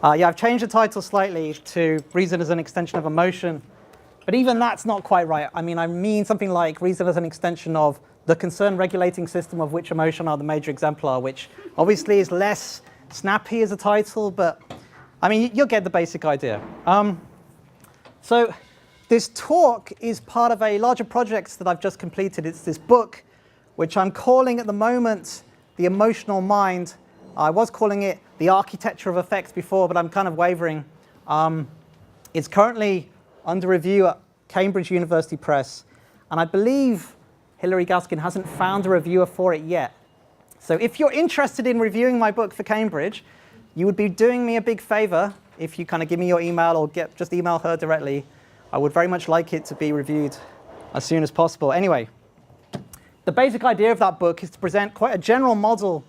Yeah, I've changed the title slightly to Reason as an Extension of Emotion, but even that's not quite right. I mean something like reason as an extension of the concern regulating system of which emotion are the major exemplar, which obviously is less snappy as a title, but I mean, you'll get the basic idea. So this talk is part of a larger project that I've just completed. It's this book, which I'm calling at the moment The Emotional Mind. I was calling it The Architecture of Effects before, but I'm kind of wavering. It's currently under review at Cambridge University Press, and I believe Hilary Gaskin hasn't found a reviewer for it yet. So if you're interested in reviewing my book for Cambridge, you would be doing me a big favor if you kind of give me your email or just email her directly. I would very much like it to be reviewed as soon as possible. Anyway, the basic idea of that book is to present quite a general model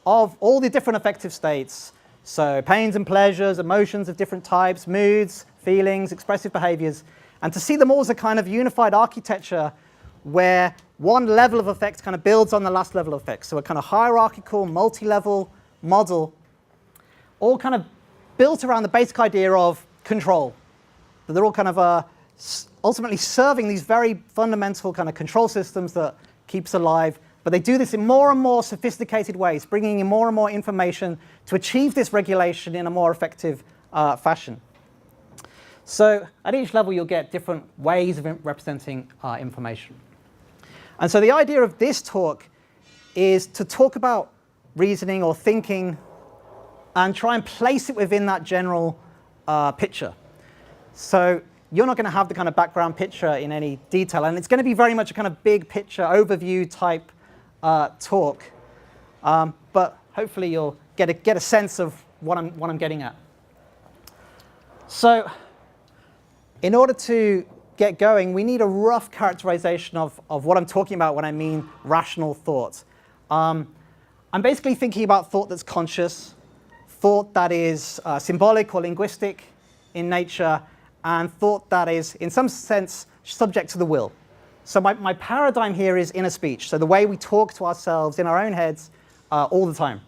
of all the different affective states. So pains and pleasures, emotions of different types, moods, feelings, expressive behaviors, and to see them all as a kind of unified architecture where one level of effects kind of builds on the last level of effects. So a kind of hierarchical, multi-level model, all kind of built around the basic idea of control. So they're all kind of ultimately serving these very fundamental kind of control systems that keeps alive, but they do this in more and more sophisticated ways, bringing in more and more information to achieve this regulation in a more effective fashion. So at each level, you'll get different ways of representing information. And so the idea of this talk is to talk about reasoning or thinking and try and place it within that general picture. So you're not going to have the kind of background picture in any detail, and it's going to be very much a kind of big picture overview type talk. But hopefully you'll get a sense of what I'm getting at. So in order to get going, we need a rough characterization of what I'm talking about when I mean rational thought. I'm basically thinking about thought that's conscious, thought that is symbolic or linguistic in nature, and thought that is, in some sense, subject to the will. So my paradigm here is inner speech, so the way we talk to ourselves in our own heads all the time.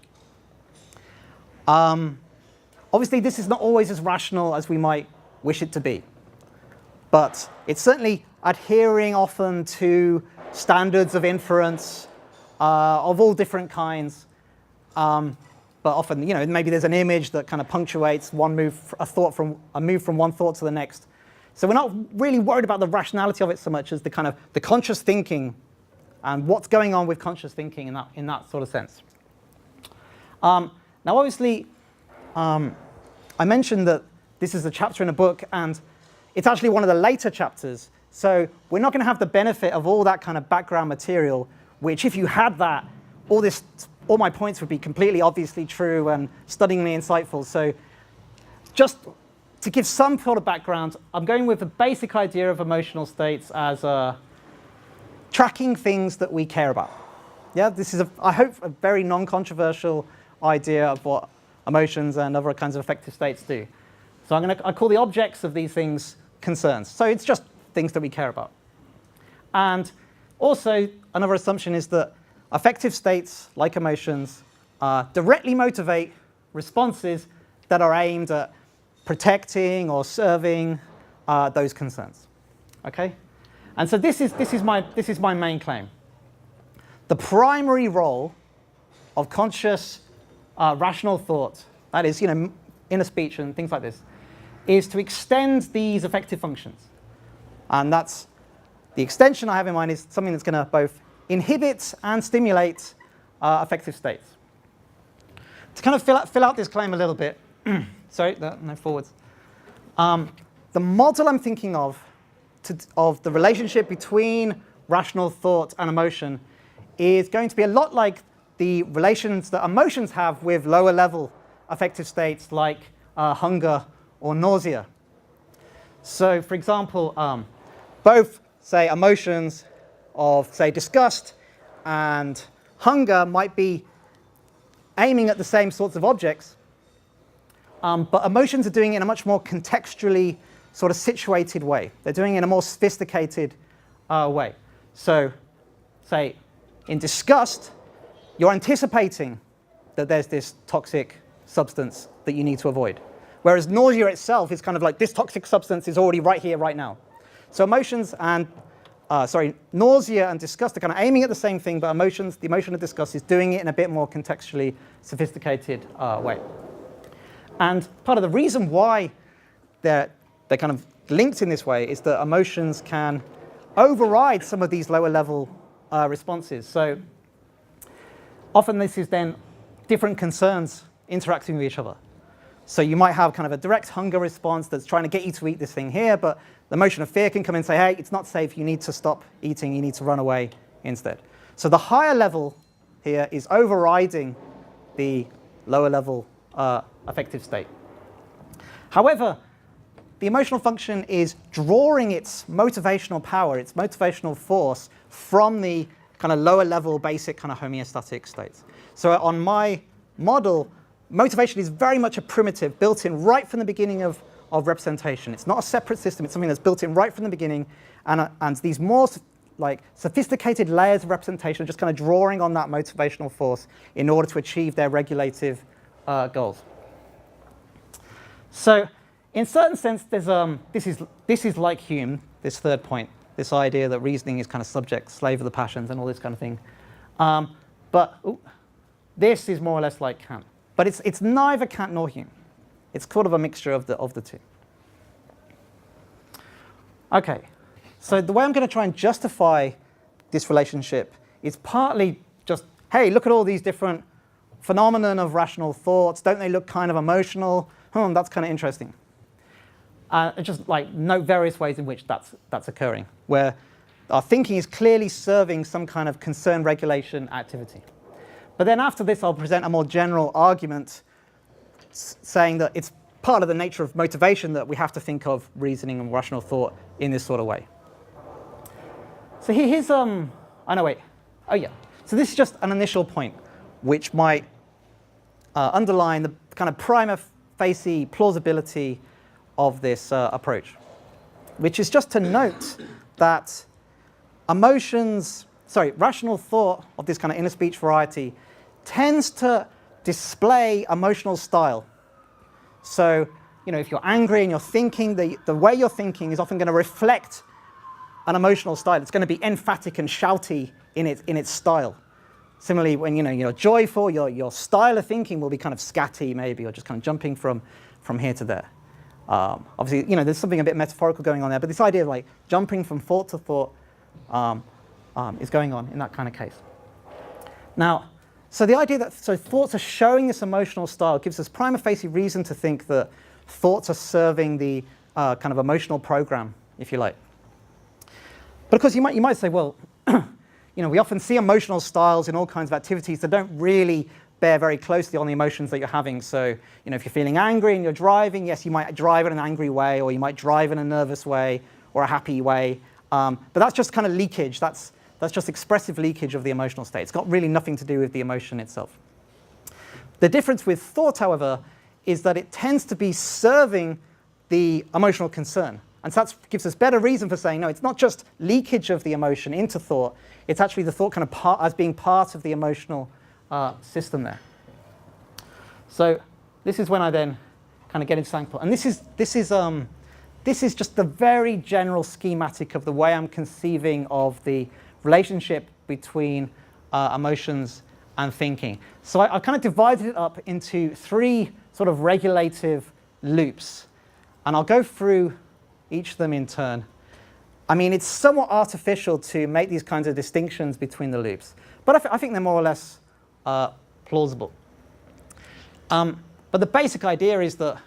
Obviously, this is not always as rational as we might wish it to be, but it's certainly adhering often to standards of inference of all different kinds. But often, maybe there's an image that kind of punctuates a move from one thought to the next. So we're not really worried about the rationality of it so much as the kind of the conscious thinking and what's going on with conscious thinking in that sort of sense. Now, obviously, I mentioned that this is a chapter in a book, and it's actually one of the later chapters. So we're not going to have the benefit of all that kind of background material, which if you had that, all my points would be completely obviously true and stunningly insightful. So just to give some sort of background, I'm going with the basic idea of emotional states as tracking things that we care about. Yeah, this is, I hope, a very non-controversial idea of what emotions and other kinds of affective states do. So I call the objects of these things concerns. So it's just things that we care about. And also, another assumption is that affective states, like emotions, directly motivate responses that are aimed at protecting or serving those concerns. Okay? And so this is my main claim. The primary role of conscious rational thought, that is, inner speech and things like this, is to extend these affective functions. And that's the extension I have in mind is something that's going to both inhibit and stimulate affective states. To kind of fill out this claim a little bit, sorry, no forwards. The model I'm thinking of the relationship between rational thought and emotion is going to be a lot like the relations that emotions have with lower level affective states like hunger or nausea. So for example, both, say, emotions of, say, disgust and hunger might be aiming at the same sorts of objects, but emotions are doing it in a much more contextually sort of situated way. They're doing it in a more sophisticated way. So, say, in disgust, you're anticipating that there's this toxic substance that you need to avoid. Whereas nausea itself is kind of like this toxic substance is already right here, right now. So emotions and, nausea and disgust are kind of aiming at the same thing, but the emotion of disgust is doing it in a bit more contextually sophisticated way. And part of the reason why they're kind of linked in this way is that emotions can override some of these lower level responses. So often this is then different concerns interacting with each other. So you might have kind of a direct hunger response that's trying to get you to eat this thing here, but the emotion of fear can come in and say, hey, it's not safe, you need to stop eating, you need to run away instead. So the higher level here is overriding the lower level affective state. However, the emotional function is drawing its motivational power, its motivational force from the kind of lower level basic kind of homeostatic states. So on my model, motivation is very much a primitive built in right from the beginning of representation. It's not a separate system, it's something that's built in right from the beginning, and these more like sophisticated layers of representation are just kind of drawing on that motivational force in order to achieve their regulative goals. So in certain sense, there's, this is like Hume, this third point, this idea that reasoning is kind of subject, slave of the passions and all this kind of thing. This is more or less like Kant. But it's neither Kant nor Hume. It's sort of a mixture of the two. Okay, so the way I'm going to try and justify this relationship is partly just, hey, look at all these different phenomenon of rational thoughts. Don't they look kind of emotional? That's kind of interesting. Just like note various ways in which that's occurring, where our thinking is clearly serving some kind of concern regulation activity. But then after this, I'll present a more general argument saying that it's part of the nature of motivation that we have to think of reasoning and rational thought in this sort of way. So here's, So this is just an initial point which might underline the kind of prima facie plausibility of this approach, which is just to note that rational thought of this kind of inner speech variety tends to display emotional style. So, if you're angry and you're thinking, the way you're thinking is often going to reflect an emotional style. It's going to be emphatic and shouty in its style. Similarly, when you're joyful, your style of thinking will be kind of scatty maybe, or just kind of jumping from here to there. Obviously, there's something a bit metaphorical going on there, but this idea of like jumping from thought to thought is going on in that kind of case. Now, so the idea that thoughts are showing this emotional style gives us prima facie reason to think that thoughts are serving the kind of emotional program, if you like. But of course, you might say, well, we often see emotional styles in all kinds of activities that don't really bear very closely on the emotions that you're having. So, if you're feeling angry and you're driving, yes, you might drive in an angry way, or you might drive in a nervous way, or a happy way. But that's just kind of leakage. That's just expressive leakage of the emotional state. It's got really nothing to do with the emotion itself. The difference with thought, however, is that it tends to be serving the emotional concern. And so that gives us better reason for saying, no, it's not just leakage of the emotion into thought. It's actually the thought kind of as being part of the emotional system there. So this is when I then kind of get into Sankpo. And this is just the very general schematic of the way I'm conceiving of the relationship between emotions and thinking. So I kind of divided it up into three sort of regulative loops. And I'll go through each of them in turn. I mean, it's somewhat artificial to make these kinds of distinctions between the loops. But I think they're more or less plausible. But the basic idea is that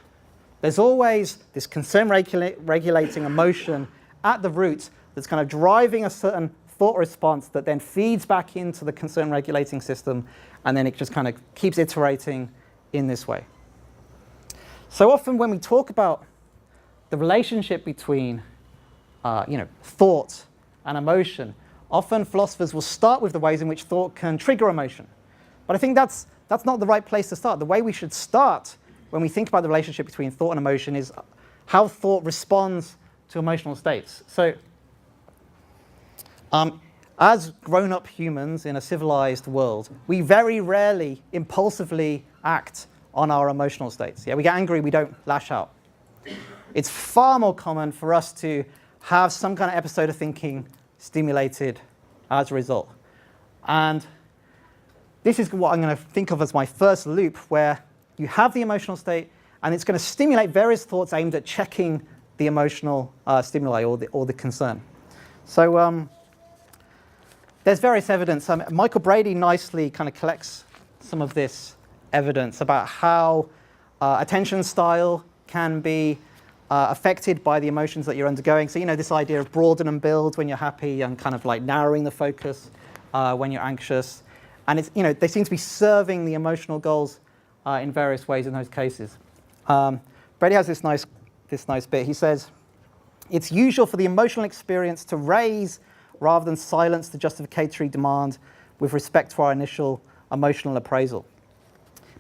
there's always this concern regulating emotion at the root that's kind of driving a certain thought response that then feeds back into the concern regulating system, and then it just kind of keeps iterating in this way. So often when we talk about the relationship between thought and emotion, often philosophers will start with the ways in which thought can trigger emotion. But I think that's not the right place to start. The way we should start when we think about the relationship between thought and emotion is how thought responds to emotional states. So as grown-up humans in a civilized world, we very rarely impulsively act on our emotional states. Yeah, we get angry, we don't lash out. It's far more common for us to have some kind of episode of thinking stimulated as a result. And this is what I'm going to think of as my first loop, where you have the emotional state, and it's going to stimulate various thoughts aimed at checking the emotional stimuli or the concern. So there's various evidence. Michael Brady nicely kind of collects some of this evidence about how attention style can be affected by the emotions that you're undergoing. So, this idea of broaden and build when you're happy, and kind of like narrowing the focus when you're anxious. And it's, they seem to be serving the emotional goals in various ways in those cases. Brady has this nice bit. He says, it's usual for the emotional experience to raise rather than silence the justificatory demand with respect to our initial emotional appraisal.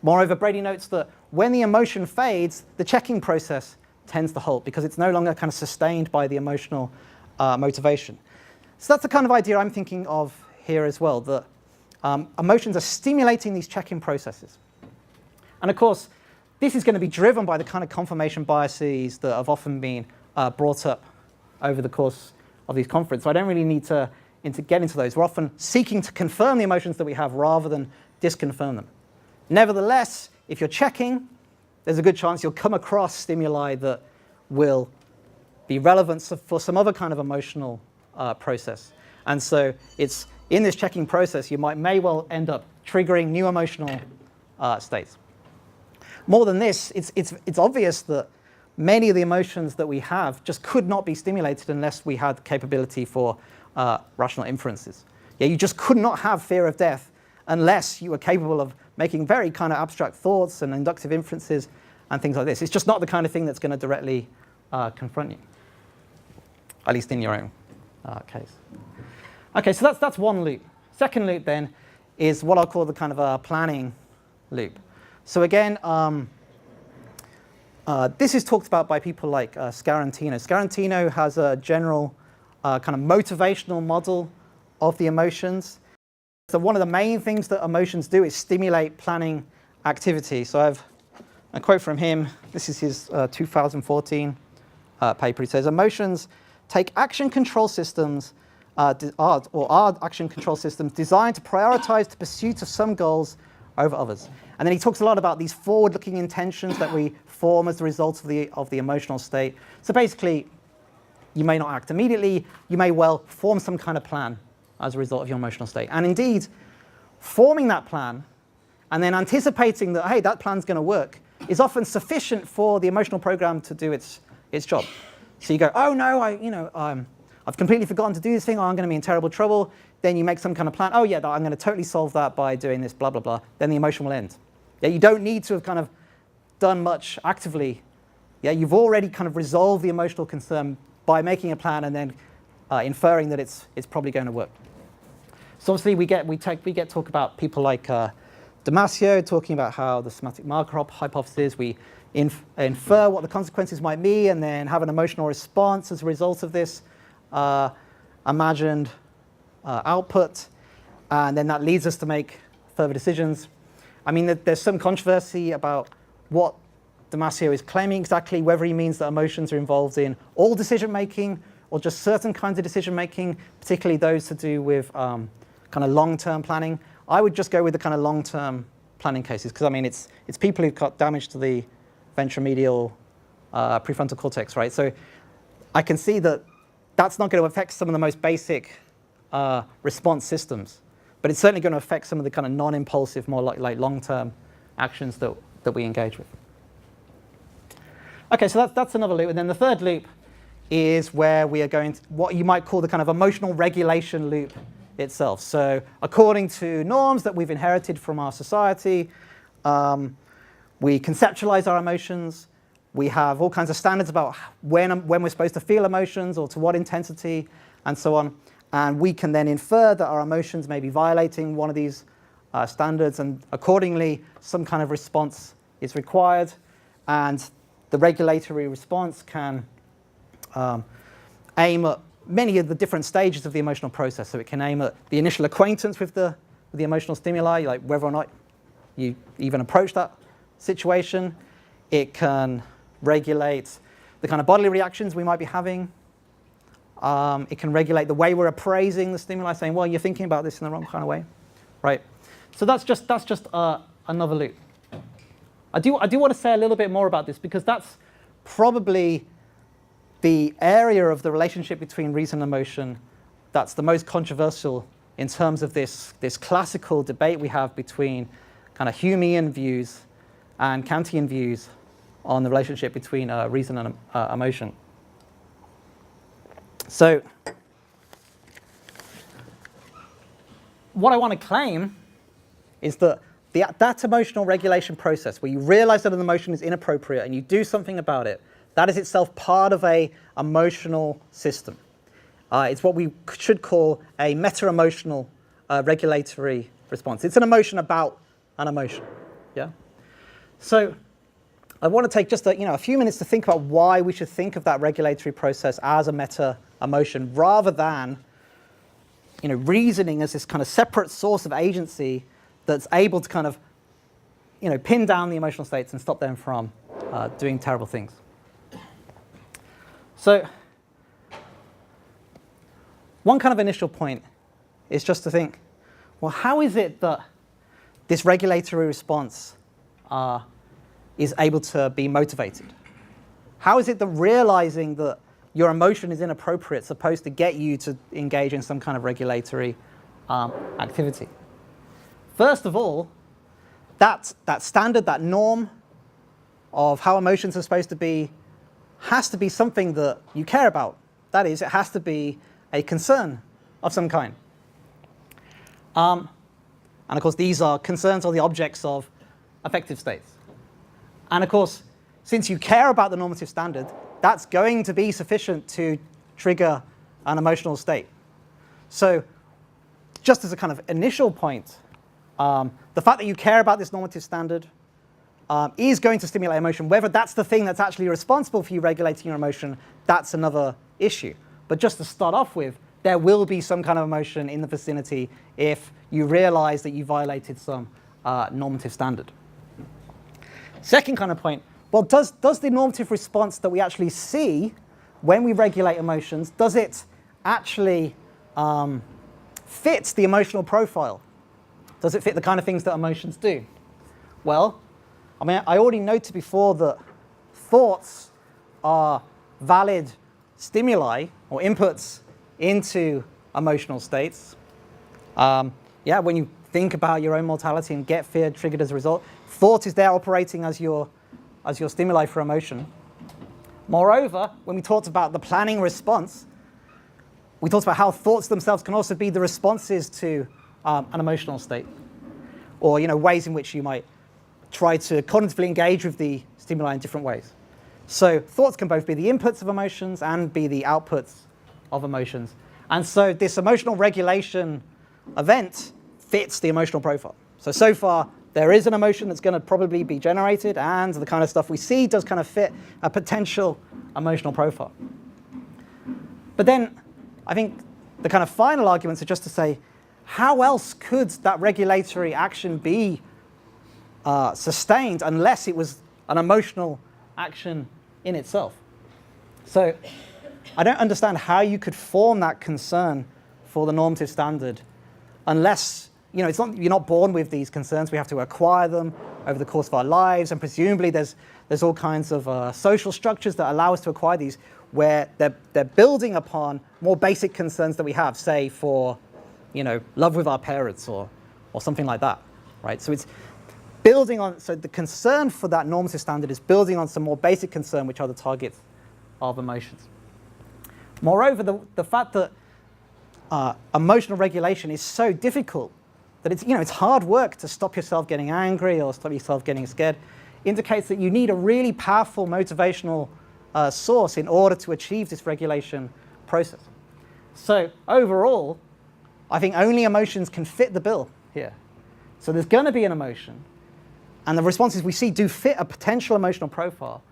Moreover, Brady notes that when the emotion fades, the checking process tends to halt because it's no longer kind of sustained by the emotional motivation. So that's the kind of idea I'm thinking of here as well, that emotions are stimulating these check-in processes. And of course, this is going to be driven by the kind of confirmation biases that have often been brought up over the course of these conferences. So I don't really need to get into those. We're often seeking to confirm the emotions that we have rather than disconfirm them. Nevertheless, if you're checking, there's a good chance you'll come across stimuli that will be relevant for some other kind of emotional process. And so it's in this checking process, you may well end up triggering new emotional states. More than this, it's obvious that many of the emotions that we have just could not be stimulated unless we had the capability for rational inferences. Yeah, you just could not have fear of death unless you were capable of making very kind of abstract thoughts and inductive inferences and things like this. It's just not the kind of thing that's going to directly confront you, at least in your own case. Okay, so that's one loop. Second loop then is what I'll call the kind of a planning loop. So again, this is talked about by people like Scarantino. Scarantino has a general kind of motivational model of the emotions. So one of the main things that emotions do is stimulate planning activity. So I have a quote from him. This is his 2014 paper. He says, emotions take action control systems, are action control systems designed to prioritize the pursuit of some goals over others. And then he talks a lot about these forward-looking intentions that we form as a result of the emotional state. So basically, you may not act immediately. You may well form some kind of plan as a result of your emotional state. And indeed, forming that plan and then anticipating that, hey, that plan's going to work is often sufficient for the emotional program to do its job. So you go, oh no, I've completely forgotten to do this thing, I'm going to be in terrible trouble. Then you make some kind of plan, oh yeah, I'm going to totally solve that by doing this, blah, blah, blah. Then the emotion will end. Yeah, you don't need to have kind of done much actively. Yeah, you've already kind of resolved the emotional concern by making a plan and then inferring that it's probably going to work. So obviously we get talk about people like Damasio talking about how the semantic marker hypothesis, we infer what the consequences might be and then have an emotional response as a result of this imagined output, and then that leads us to make further decisions. I mean, there's some controversy about what Damasio is claiming exactly, whether he means that emotions are involved in all decision-making or just certain kinds of decision-making, particularly those to do with kind of long-term planning. I would just go with the kind of long-term planning cases, because I mean, it's people who've got damage to the ventromedial prefrontal cortex, right? So I can see that that's not going to affect some of the most basic response systems, but it's certainly going to affect some of the kind of non-impulsive, more like long-term actions that we engage with. Okay, so that's another loop. And then the third loop is where we are going to what you might call the kind of emotional regulation loop itself. So according to norms that we've inherited from our society, we conceptualize our emotions. We have all kinds of standards about when we're supposed to feel emotions or to what intensity and so on. And we can then infer that our emotions may be violating one of these standards, and accordingly, some kind of response is required. And the regulatory response can aim at many of the different stages of the emotional process. So it can aim at the initial acquaintance with the emotional stimuli, like whether or not you even approach that situation. It can regulate the kind of bodily reactions we might be having. It can regulate the way we're appraising the stimuli, saying, well, you're thinking about this in the wrong kind of way, right? So that's just another loop. I do want to say a little bit more about this, because that's probably the area of the relationship between reason and emotion that's the most controversial in terms of this classical debate we have between kind of Humean views and Kantian views on the relationship between reason and emotion. So what I want to claim is that that emotional regulation process, where you realize that an emotion is inappropriate and you do something about it, that is itself part of an emotional system. It's what we should call a meta-emotional regulatory response. It's an emotion about an emotion. Yeah. So I want to take just a few minutes to think about why we should think of that regulatory process as a meta-emotion, rather than reasoning as this kind of separate source of agency that's able to kind of pin down the emotional states and stop them from doing terrible things. So one kind of initial point is just to think, well, how is it that this regulatory response is able to be motivated? How is it that realizing that your emotion is inappropriate is supposed to get you to engage in some kind of regulatory activity? First of all, that standard, that norm of how emotions are supposed to be, has to be something that you care about. That is, it has to be a concern of some kind. And of course, these are concerns or the objects of affective states. And of course, since you care about the normative standard, that's going to be sufficient to trigger an emotional state. So just as a kind of initial point, the fact that you care about this normative standard is going to stimulate emotion. Whether that's the thing that's actually responsible for you regulating your emotion, that's another issue. But just to start off with, there will be some kind of emotion in the vicinity if you realize that you violated some normative standard. Second kind of point, well, does the normative response that we actually see when we regulate emotions, does it actually fit the emotional profile? Does it fit the kind of things that emotions do? Well, I mean, I already noted before that thoughts are valid stimuli or inputs into emotional states. When you think about your own mortality and get fear triggered as a result, thought is there operating as your stimuli for emotion. Moreover, when we talked about the planning response, we talked about how thoughts themselves can also be the responses to an emotional state, or ways in which you might try to cognitively engage with the stimuli in different ways. So thoughts can both be the inputs of emotions and be the outputs of emotions. And so this emotional regulation event fits the emotional profile. So far, there is an emotion that's going to probably be generated, and the kind of stuff we see does kind of fit a potential emotional profile. But then I think the kind of final arguments are just to say, how else could that regulatory action be sustained unless it was an emotional action in itself? So I don't understand how you could form that concern for the normative standard unless, you're not born with these concerns. We have to acquire them over the course of our lives, and presumably there's all kinds of social structures that allow us to acquire these, where they're building upon more basic concerns that we have, say for love with our parents or something like that, right? So it's building on, so the concern for that normative standard is building on some more basic concern, which are the targets of emotions. Moreover, the fact that emotional regulation is so difficult that it's hard work to stop yourself getting angry or stop yourself getting scared, indicates that you need a really powerful motivational source in order to achieve this regulation process. So overall, I think only emotions can fit the bill here. So there's going to be an emotion, and the responses we see do fit a potential emotional profile,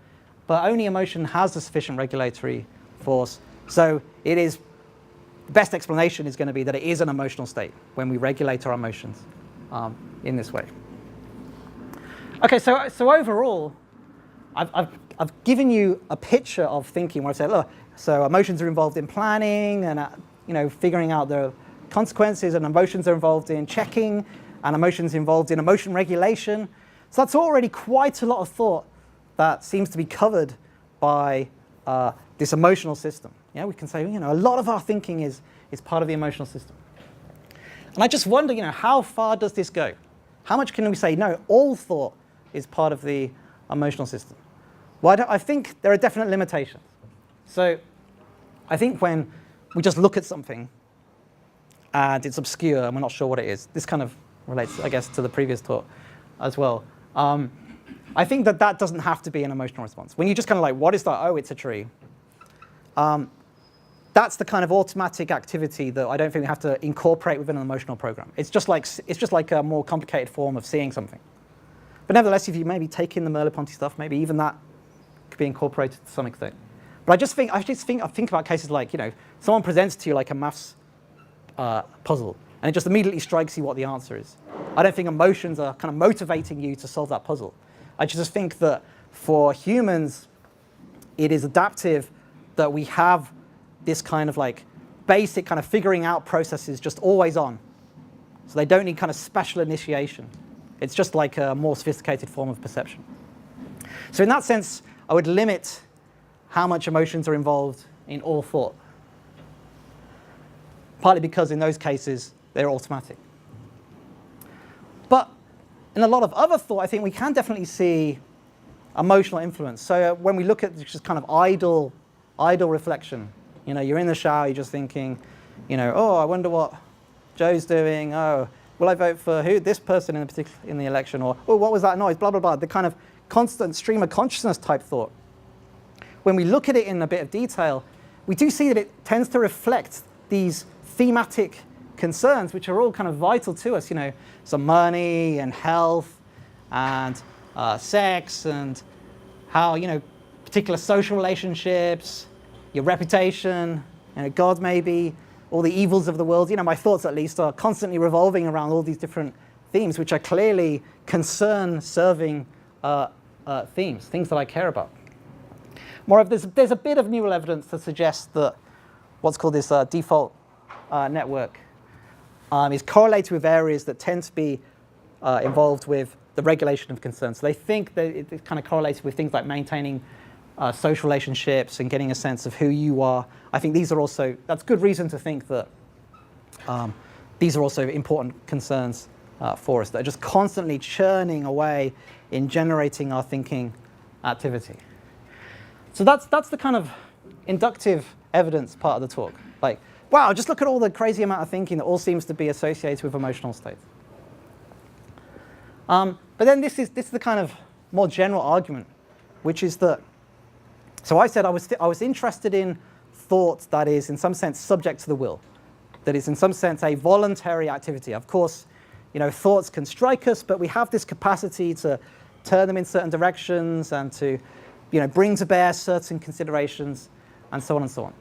but only emotion has the sufficient regulatory force. So it is, the best explanation is going to be that it is an emotional state when we regulate our emotions in this way. Okay, so overall, I've given you a picture of thinking where I said, look, so emotions are involved in planning and figuring out the consequences, and emotions are involved in checking, and emotions involved in emotion regulation. So that's already quite a lot of thought that seems to be covered by this emotional system. Yeah, we can say, a lot of our thinking is part of the emotional system. And I just wonder, how far does this go? How much can we say, no, all thought is part of the emotional system? Well, I think there are definite limitations. So I think when we just look at something and it's obscure and we're not sure what it is, this kind of relates, I guess, to the previous talk as well. I think that doesn't have to be an emotional response. When you just kind of like, what is that? Oh, it's a tree. That's the kind of automatic activity that I don't think we have to incorporate within an emotional program. It's just like a more complicated form of seeing something. But nevertheless, if you maybe take in the Merleau-Ponty stuff, maybe even that could be incorporated to some extent. But I think about cases like, someone presents to you like a maths puzzle, and it just immediately strikes you what the answer is. I don't think emotions are kind of motivating you to solve that puzzle. I just think that for humans, it is adaptive that we have this kind of like basic kind of figuring out processes just always on. So they don't need kind of special initiation. It's just like a more sophisticated form of perception. So in that sense, I would limit how much emotions are involved in all thought. Partly because in those cases, they're automatic. But in a lot of other thought, I think we can definitely see emotional influence. So when we look at just kind of idle reflection, you're in the shower, you're just thinking, oh, I wonder what Joe's doing. Oh, will I vote for this person in the election? Or, oh, what was that noise? Blah, blah, blah. The kind of constant stream of consciousness type thought. When we look at it in a bit of detail, we do see that it tends to reflect these thematic concerns, which are all kind of vital to us, so money and health and sex and how, particular social relationships, your reputation, God maybe, all the evils of the world. My thoughts at least are constantly revolving around all these different themes, which are clearly concern-serving themes, things that I care about. Moreover, there's a bit of neural evidence to suggest that what's called this default network is correlated with areas that tend to be involved with the regulation of concern. So they think that it's kind of correlated with things like maintaining social relationships and getting a sense of who you are. I think that's good reason to think that these are also important concerns for us that are just constantly churning away in generating our thinking activity. So that's the kind of inductive evidence part of the talk. Like, wow, just look at all the crazy amount of thinking that all seems to be associated with emotional states. But then this is the kind of more general argument, which is that, so I said I was interested in thought that is in some sense subject to the will, that is in some sense a voluntary activity. Of course, thoughts can strike us, but we have this capacity to turn them in certain directions and to bring to bear certain considerations and so on and so on.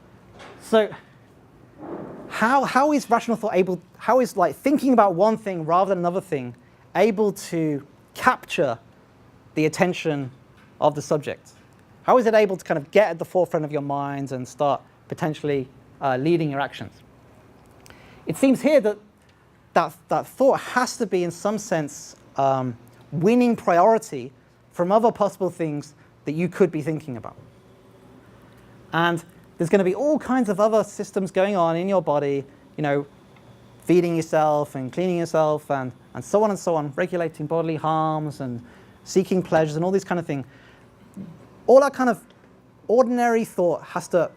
So how is rational thought how is like thinking about one thing rather than another thing able to capture the attention of the subject? How is it able to kind of get at the forefront of your mind and start potentially leading your actions? It seems here that thought has to be in some sense winning priority from other possible things that you could be thinking about. And there's going to be all kinds of other systems going on in your body, feeding yourself and cleaning yourself and so on, regulating bodily harms and seeking pleasures and all these kind of things. All that kind of ordinary thought has to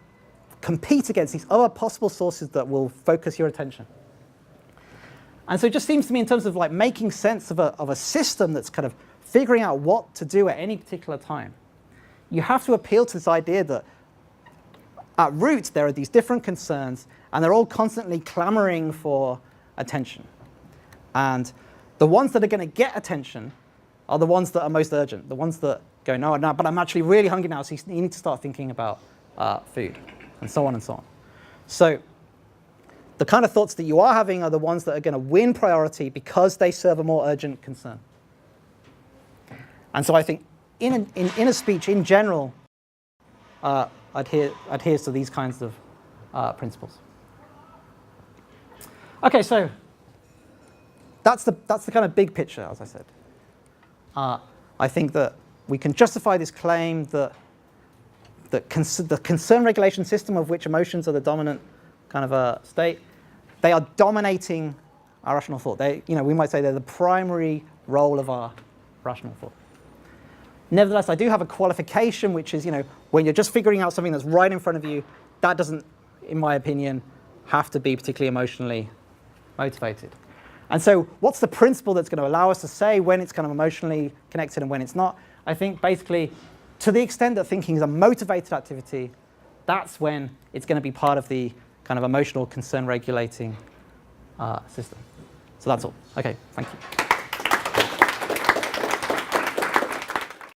compete against these other possible sources that will focus your attention. And so it just seems to me in terms of like making sense of a system that's kind of figuring out what to do at any particular time, you have to appeal to this idea that at root there are these different concerns and they're all constantly clamoring for attention. And the ones that are going to get attention are the ones that are most urgent, the ones that go, no, but I'm actually really hungry now, so you need to start thinking about food, and so on and so on. So the kind of thoughts that you are having are the ones that are going to win priority because they serve a more urgent concern. And so I think in inner speech in general adheres to these kinds of principles. Okay, so that's the kind of big picture, as I said. I think that we can justify this claim that the concern regulation system, of which emotions are the dominant kind of state, they are dominating our rational thought. We might say they're the primary role of our rational thought. Nevertheless, I do have a qualification, which is, when you're just figuring out something that's right in front of you, that doesn't, in my opinion, have to be particularly emotionally motivated. And so what's the principle that's going to allow us to say when it's kind of emotionally connected and when it's not? I think basically, to the extent that thinking is a motivated activity, that's when it's going to be part of the kind of emotional concern regulating system. So that's all. Okay, thank you.